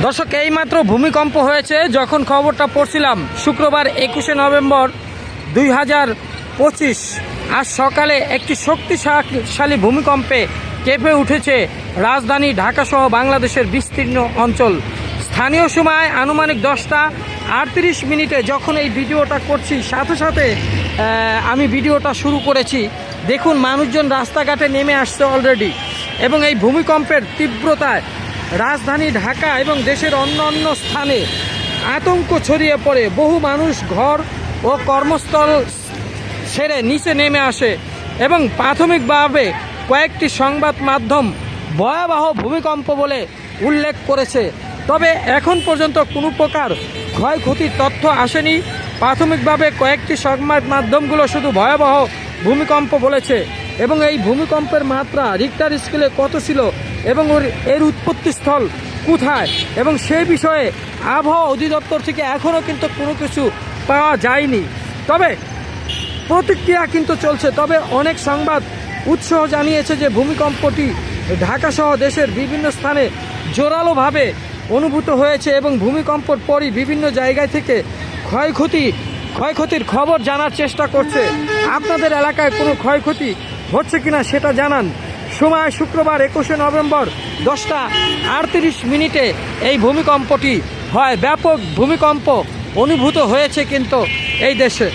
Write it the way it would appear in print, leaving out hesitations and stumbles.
দর্শক, এইমাত্র ভূমিকম্প হয়েছে। যখন খবরটা পড়ছিলাম শুক্রবার 21শে নভেম্বর 2025 আজ সকালে একটি শক্তিশালী ভূমিকম্পে কেঁপে উঠেছে রাজধানী ঢাকাসহ বাংলাদেশের বিস্তীর্ণ অঞ্চল। স্থানীয় সময় আনুমানিক 10:38 যখন এই ভিডিওটা করছি, সাথে সাথে আমি ভিডিওটা শুরু করেছি। দেখুন, মানুষজন রাস্তাঘাটে নেমে আসছে অলরেডি, এবং এই ভূমিকম্পের তীব্রতায় রাজধানী ঢাকা এবং দেশের অন্যান্য স্থানে আতঙ্ক ছড়িয়ে পড়ে। বহু মানুষ ঘর ও কর্মস্থল ছেড়ে নিচে নেমে আসে এবং প্রাথমিকভাবে কয়েকটি সংবাদ মাধ্যম ভয়াবহ ভূমিকম্প বলে উল্লেখ করেছে। তবে এখন পর্যন্ত কোনো প্রকার ক্ষয়ক্ষতির তথ্য আসেনি। প্রাথমিকভাবে কয়েকটি সংবাদ মাধ্যমগুলো শুধু ভয়াবহ ভূমিকম্প বলেছে, এবং এই ভূমিকম্পের মাত্রা রিক্টার স্কেলে কত ছিল এবং এর উৎপত্তিস্থল কোথায়, এবং সেই বিষয়ে আবহাওয়া অধিদপ্তর থেকে এখনও কিন্তু কোনো কিছু পাওয়া যায়নি। তবে প্রতিক্রিয়া কিন্তু চলছে। তবে অনেক সংবাদ উৎস জানিয়েছে যে ভূমিকম্পটি ঢাকাসহ দেশের বিভিন্ন স্থানে জোরালোভাবে অনুভূত হয়েছে, এবং ভূমিকম্পর পরই বিভিন্ন জায়গায় থেকে ক্ষয়ক্ষতির খবর জানার চেষ্টা করছে। আপনাদের এলাকায় কোনো ক্ষয়ক্ষতি হচ্ছে কিনা সেটা জানান। সময় শুক্রবার 21শে নভেম্বর 10:38 এই ভূমিকম্পটি হয়। ব্যাপক ভূমিকম্প অনুভূত হয়েছে কিন্তু এই দেশে।